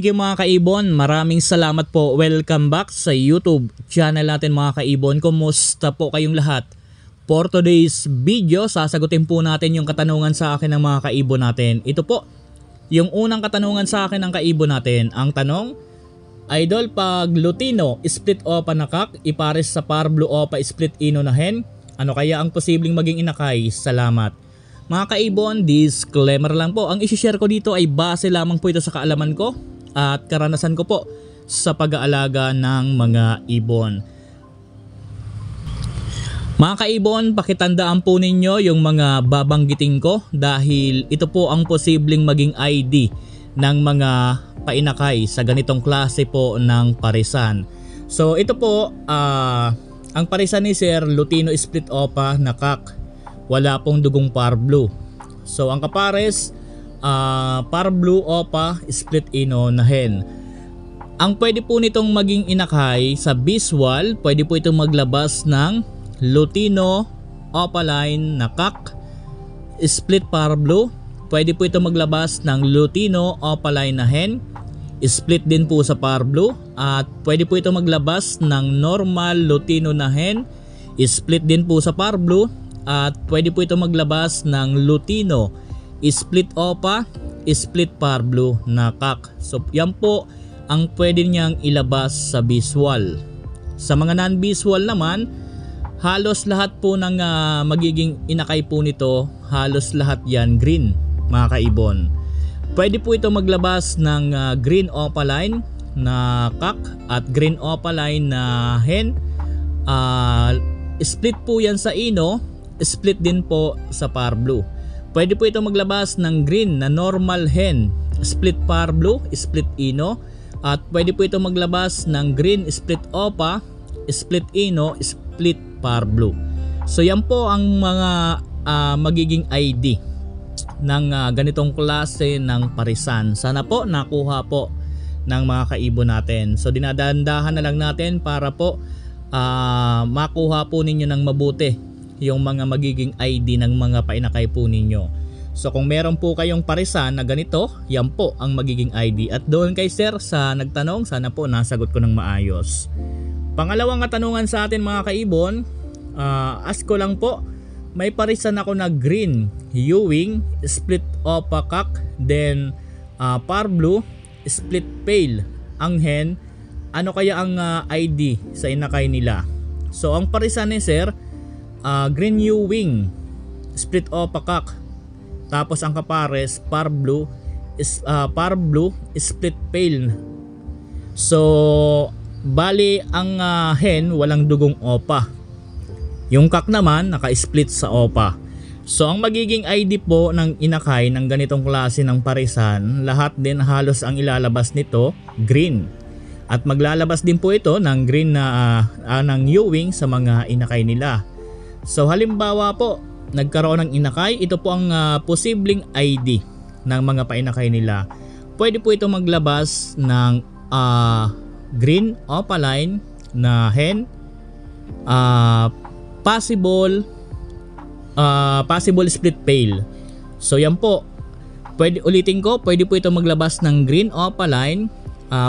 Thank you mga kaibon, maraming salamat po. Welcome back sa YouTube channel natin mga kaibon. Kumusta po kayong lahat? For today's video, sasagutin po natin yung katanungan sa akin ng mga kaibon natin. Ito po, yung unang katanungan sa akin ng kaibon natin. Ang tanong, Idol, pag Lutino split opa na kak, ipares sa par blue opa split ino na hen, ano kaya ang posibleng maging inakay? Salamat. Mga kaibon, disclaimer lang po, ang isi-share ko dito ay base lamang po ito sa kaalaman ko at karanasan ko po sa pag-aalaga ng mga ibon. Mga kaibon, pakitandaan po ninyo yung mga babanggitin ko dahil ito po ang posibleng maging ID ng mga painakay sa ganitong klase po ng parisan. So ito po, ang parisan ni Sir Lutino split opa na kak, wala pong dugong par blue. So ang kapares, par blue opa split ino na hen. Ang pwede po nitong maging inakay sa visual, pwede po itong maglabas ng Lutino opaline na kak split par blue. Pwede po itong maglabas ng Lutino opaline na hen, split din po sa par blue. At pwede po itong maglabas ng normal Lutino na hen, split din po sa par blue. At pwede po ito maglabas ng Lutino split opa, split par blue na kak. So yan po ang pwede niyang ilabas sa visual. Sa mga non-visual naman, halos lahat po ng magiging inakay po nito, halos lahat yan green mga kaibon. Pwede po ito maglabas ng green opaline na kak at green opaline na hen. Split po yan sa ino, split din po sa par blue. Pwede po ito maglabas ng green na normal hen, split par blue, split ino. At pwede po ito maglabas ng green split opa, split ino, split par blue. So yan po ang mga magiging ID ng ganitong klase ng parisan. Sana po nakuha po ng mga kaibon natin. So dinadahan na lang natin para po makuha po ninyo ng mabuti yung mga magiging ID ng mga painakay po ninyo. So kung meron po kayong parisan na ganito, yan po ang magiging ID. At doon kay sir sa nagtanong, sana po nasagot ko ng maayos. Pangalawang katanungan sa atin mga kaibon, ask ko lang po, may parisan ako na green Ewing split opa kak, then par blue split pale ang hen, ano kaya ang ID sa inakay nila? So ang parisan ni sir, green Ewing split opa kak, tapos ang kapares par blue split pale. So bali ang hen walang dugong opa, yung kak naman naka-split sa opa. So ang magiging ID po ng inakay ng ganitong klase ng parisan, lahat din halos ang ilalabas nito green. At maglalabas din po ito ng green na ng Ewing sa mga inakay nila. So halimbawa po, nagkaroon ng inakay, ito po ang posibleng ID ng mga painakay nila. Pwede po ito maglabas ng green opaline na hen, possible split pale. So yan po, pwede, ulitin ko, pwede po ito maglabas ng green opaline,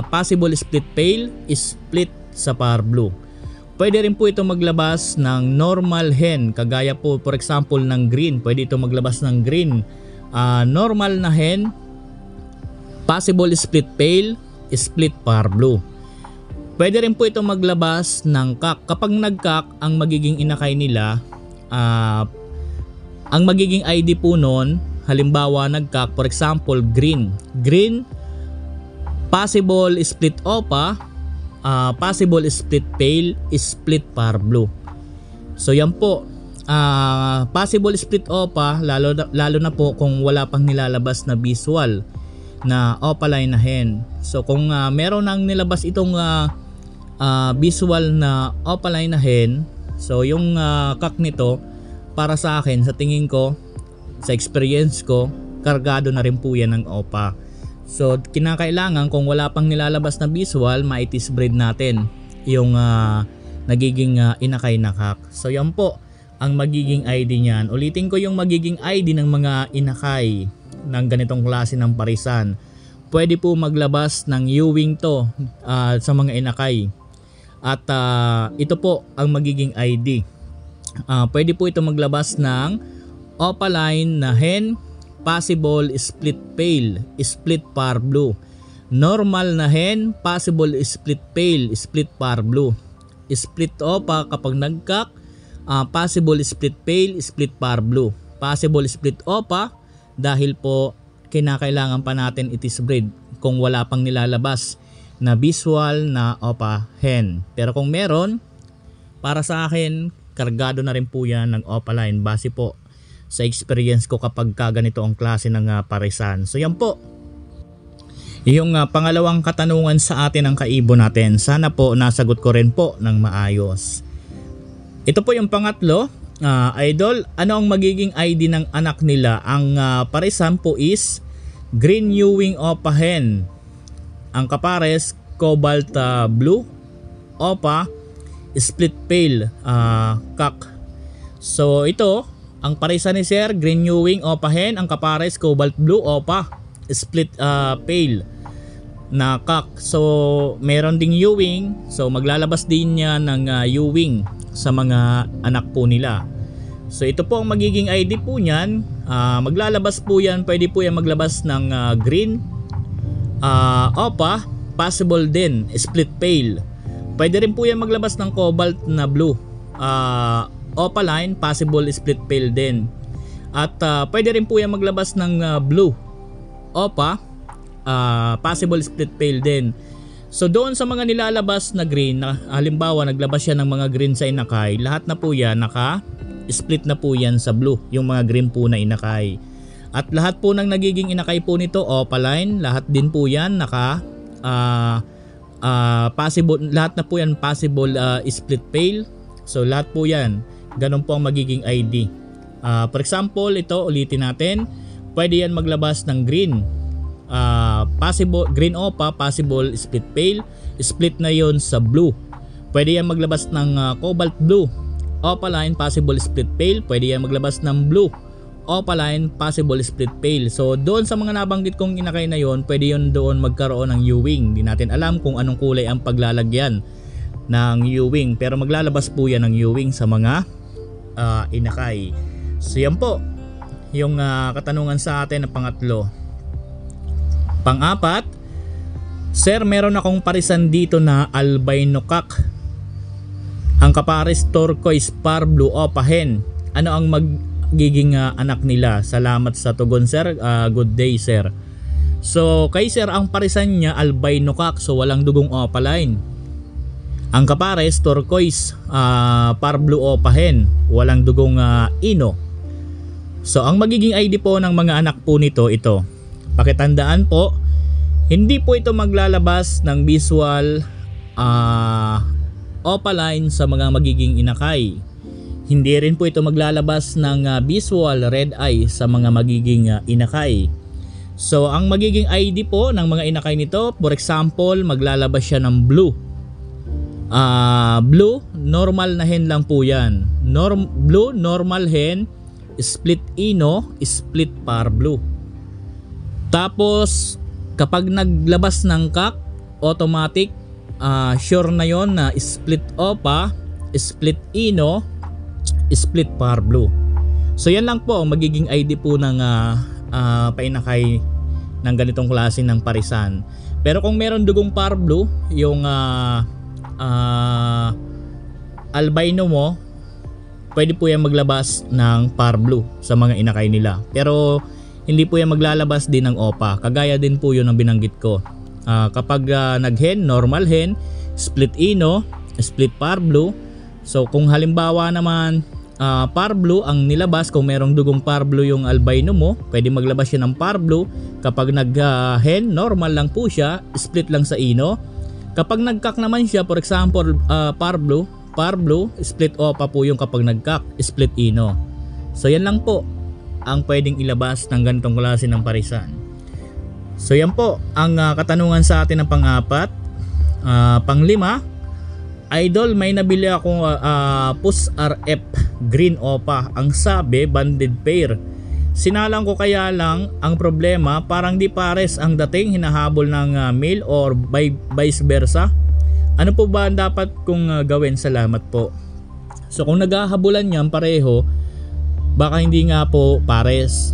possible split pale, split sa par blue. Pwede rin po ito maglabas ng normal hen, kagaya po for example ng green. Pwede ito maglabas ng green normal na hen, possible split pale, split par blue. Pwede rin po ito maglabas ng kak. Kapag nagkak ang magiging inakay nila, ang magiging ID po nun, halimbawa nagkak, for example green possible split opa, possible split pale, split par blue. So yan po, possible split opa, lalo na po kung wala pang nilalabas na visual na opaline na hen. So kung meron nang nilabas itong visual na opaline na hen, so yung kak nito, para sa akin, sa tingin ko, sa experience ko, kargado na rin po yan ng opa. So kinakailangan kung wala pang nilalabas na visual, maitis breed natin yung nagiging inakay na kak. So yan po ang magiging ID niyan. Ulitin ko yung magiging ID ng mga inakay ng ganitong klase ng parisan. pwede po maglabas ng Ewing to sa mga inakay. At ito po ang magiging ID. Pwede po ito maglabas ng opaline na hen, possible split pale, split par blue. Normal na hen, possible split pale, split par blue. Split opa kapag nagkak, possible split pale, split par blue. Possible split opa dahil po kinakailangan pa natin itis breed kung wala pang nilalabas na visual na opa hen. Pero kung meron, para sa akin, kargado na rin po yan ng opaline base po sa experience ko kapag ganito ang klase ng parisan. So yan po yung pangalawang katanungan sa atin ng kaibon natin. Sana po nasagot ko rin po ng maayos. Ito po yung pangatlo. Idol, ano ang magiging ID ng anak nila? Ang parisan po is green Ewing opa hen. Ang kapares cobalt blue opa split pale cock. So ito ang parisan ni Sir, green Ewing opa hen. Ang kapares cobalt blue opa split pale na cock. So meron ding Ewing, so maglalabas din niya ng Ewing sa mga anak po nila. So ito po ang magiging ID po niyan. Maglalabas po yan, pwede po yan maglabas ng green opa, possible din split pale. Pwede rin po yan maglabas ng cobalt na blue, opaline, possible split pale din. At pwede rin po yan maglabas ng blue opa, possible split pale din. So doon sa mga nilalabas na green, halimbawa naglabas siya ng mga green sa inakay, lahat na po yan naka-split na po yan sa blue, yung mga green po na inakay. At lahat po ng nagiging inakay po nito opaline, lahat din po yan naka possible, lahat na po yan possible split pale. So lahat po yan, ganun po ang magiging ID. For example, ito ulitin natin, pwede yan maglabas ng green, possible green opa, possible split pale, split na yon sa blue. Pwede yan maglabas ng cobalt blue, opaline, possible split pale. Pwede yan maglabas ng blue, opaline, possible split pale. So doon sa mga nabanggit kong inakay na yon, pwede yon doon magkaroon ng Ewing. Hindi natin alam kung anong kulay ang paglalagyan ng Ewing, pero maglalabas po yan ng Ewing sa mga inakay. So yan po yung katanungan sa atin na pangatlo. Pang-apat, Sir, meron akong parisan dito na albino cock. Ang kapares turquoise par blue opa hen. Ano ang magiging anak nila? Salamat sa tugon, Sir. Good day, Sir. So kay Sir, ang parisan niya albino cock, so walang dugong opaline. Ang kapares turquoise par blue opa hen, walang dugong ino. So ang magiging ID po ng mga anak po nito, ito. Pakitandaan po, hindi po ito maglalabas ng visual opaline sa mga magiging inakay. Hindi rin po ito maglalabas ng visual red eye sa mga magiging inakay. So ang magiging ID po ng mga inakay nito, for example, maglalabas siya ng blue. Blue, normal na hen lang po yan. Blue, normal hen, split ino, split par blue. Tapos kapag naglabas ng cock, automatic sure na yon na split opa, split ino, split par blue. So yan lang po ang magiging ID po ng painakay ng ganitong klase ng parisan. Pero kung meron dugong par blue, yung albino mo, pwede po yan maglabas ng par blue sa mga inakay nila. Pero hindi po yan maglalabas din ng opa. Kagaya din po yun ang binanggit ko. Kapag nag-hen, normal hen, split ino, split par blue. So kung halimbawa naman par blue ang nilabas, kung merong dugong par blue yung albino mo, pwede maglabas siya ng par blue. Kapag nag-hen, normal lang po siya, split lang sa ino. Kapag nag-cock naman siya, for example, par blue, split opa po yung kapag nag-cock, split ino. So yan lang po ang pwedeng ilabas ng ganitong klase ng parisan. So yan po ang katanungan sa atin ng pang-apat. Pang-lima, Idol, may nabili akong Pus RF green opa. Ang sabi banded pair, Sinalang ko kaya lang ang problema parang di pares ang dating hinahabol ng male or vice versa. Ano po ba ang dapat kong gawin? Salamat po. So kung naghahabulan niyan pareho, baka hindi nga po pares.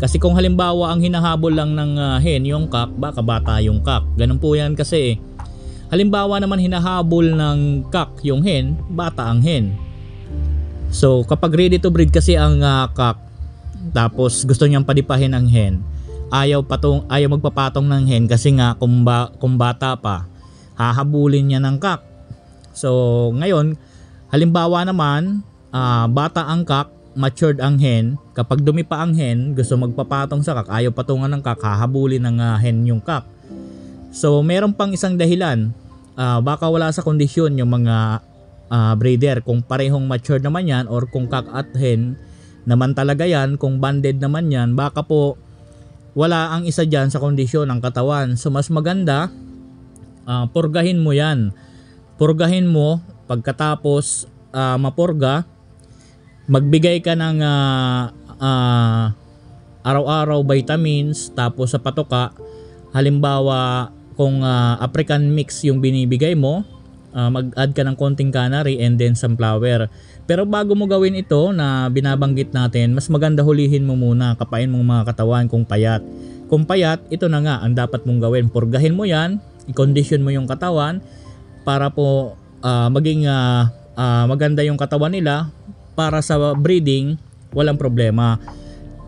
Kasi kung halimbawa ang hinahabol lang ng hen yung cock, baka bata yung cock. Ganun po yan kasi. Halimbawa naman hinahabol ng cock yung hen, bata ang hen. So kapag ready to breed kasi ang cock, tapos gusto niyang padipahin ang hen, ayaw magpapatong ng hen kasi nga kung bata pa, hahabulin niya ng cock. So ngayon, halimbawa naman bata ang cock, matured ang hen, kapag dumipa ang hen, gusto magpapatong sa cock, ayaw patungan ng cock, hahabulin ng hen yung cock. So meron pang isang dahilan, baka wala sa kondisyon yung mga breeder, kung parehong matured naman yan or kung cock at hen naman talaga yan, kung banded naman yan, baka po wala ang isa dyan sa kondisyon ng katawan. So mas maganda, purgahin mo yan. Purgahin mo, pagkatapos mapurga, magbigay ka ng araw-araw vitamins, tapos sa patoka, halimbawa kung African mix yung binibigay mo, mag-add ka ng konting canary and then sunflower. Pero bago mo gawin ito na binabanggit natin, mas maganda hulihin mo muna, kapain mong mga katawan kung payat. Kung payat, ito na nga ang dapat mong gawin. Purgahin mo yan, i-condition mo yung katawan para po maging maganda yung katawan nila, para sa breeding walang problema.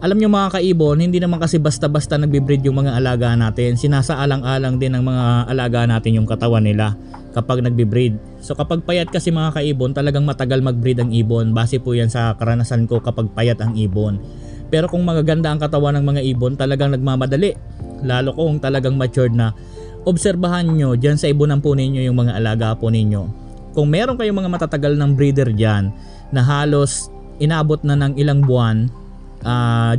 Alam nyo mga kaibon, hindi naman kasi basta-basta nagbe-breed yung mga alaga natin. Sinasaalang-alang din ng mga alaga natin yung katawan nila kapag nagbe-breed. So kapag payat kasi mga kaibon, talagang matagal mag-breed ang ibon. Base po yan sa karanasan ko kapag payat ang ibon. Pero kung magaganda ang katawan ng mga ibon, talagang nagmamadali. Lalo kung talagang matured na. Obserbahan nyo dyan sa ibonan po ninyo yung mga alaga po ninyo. Kung meron kayong mga matatagal ng breeder dyan na halos inabot na ng ilang buwan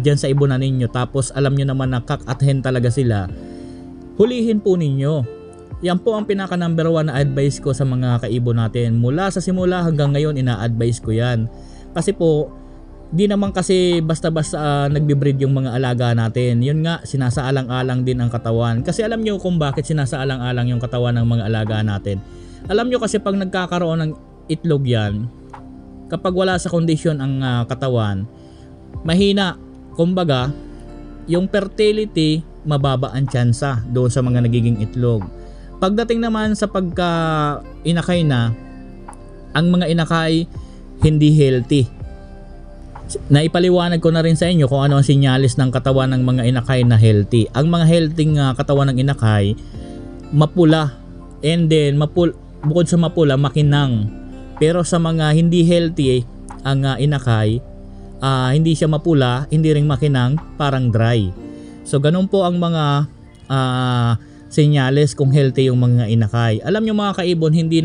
dyan sa ibonan ninyo, tapos alam nyo naman na cock at hen talaga sila, hulihin po ninyo. Yan po ang pinaka number 1 na advice ko sa mga kaibon natin. Mula sa simula hanggang ngayon ina-advise ko yan. Kasi po di naman kasi basta-basta nagbe-breed yung mga alaga natin. Yun nga, sinasaalang-alang din ang katawan. Kasi alam nyo kung bakit sinasaalang-alang yung katawan ng mga alaga natin. Alam nyo kasi pag nagkakaroon ng itlog yan, kapag wala sa kondisyon ang katawan, mahina. Kumbaga, yung fertility, mababa ang tsansa doon sa mga nagiging itlog. Pagdating naman sa pagka-inakay na, ang mga inakay hindi healthy. Naipaliwanag ko na rin sa inyo kung ano ang sinyalis ng katawan ng mga inakay na healthy. Ang mga healthy katawan ng inakay, mapula. And then, bukod sa mapula, makinang. Pero sa mga hindi healthy, ang inakay, hindi siya mapula, hindi rin makinang, parang dry. So ganun po ang mga senyales kung healthy yung mga inakay. Alam nyo mga kaibon, hindi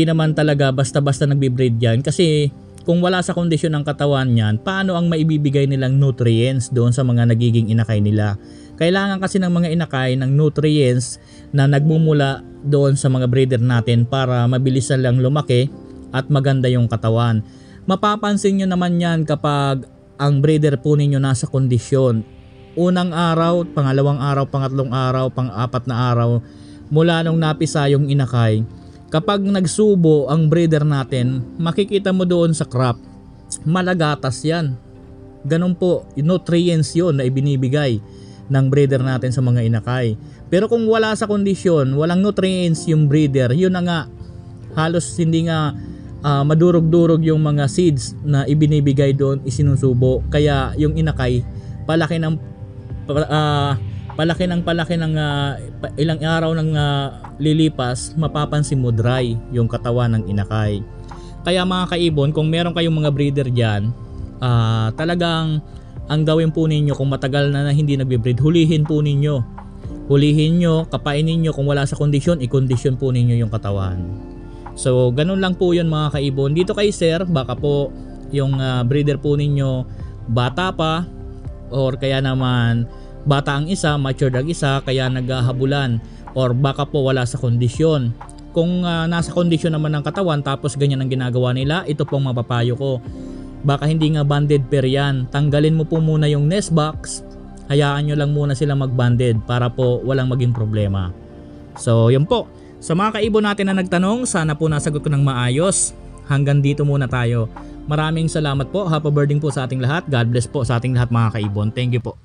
naman talaga basta-basta nagbe-breed yan, kasi kung wala sa kondisyon ng katawan yan, paano ang maibibigay nilang nutrients doon sa mga nagiging inakay nila? Kailangan kasi ng mga inakay ng nutrients na nagmumula doon sa mga breeder natin para mabilis lang lumaki at maganda yung katawan. Mapapansin nyo naman yan kapag ang breeder po ninyo nasa kondisyon. Unang araw, pangalawang araw, pangatlong araw, pang-apat na araw, mula nung napisa yung inakay, kapag nagsubo ang breeder natin, makikita mo doon sa crop, malagatas yan. Ganun po, nutrients yun na ibinibigay ng breeder natin sa mga inakay. Pero kung wala sa kondisyon, walang nutrients yung breeder, yun na nga, halos hindi nga madurog-durog yung mga seeds na ibinibigay doon, isinusubo. Kaya yung inakay, palaki ng ilang araw ng lilipas, mapapansin mo dry yung katawan ng inakay. Kaya mga kaibon, kung meron kayong mga breeder dyan, talagang ang gawin po ninyo kung matagal na hindi nagbe-breed, hulihin po ninyo. Hulihin nyo, kapain ninyo, kung wala sa kondisyon, i-kondisyon po ninyo yung katawan. So ganun lang po yun mga kaibon. Dito kay sir, baka po yung breeder po ninyo bata pa, or kaya naman bata ang isa, matured ang isa, kaya naghahabulan, or baka po wala sa kondisyon. Kung nasa kondisyon naman ng katawan tapos ganyan ang ginagawa nila, ito pong mapapayo ko. baka hindi nga banded pair yan. Tanggalin mo po muna yung nest box, hayaan nyo lang muna sila mag-banded para po walang maging problema. So yun po, sa mga kaibon natin na nagtanong, sana po nasagot ko ng maayos. Hanggang dito muna tayo. Maraming salamat po, happy birding po sa ating lahat. God bless po sa ating lahat mga kaibon. Thank you po.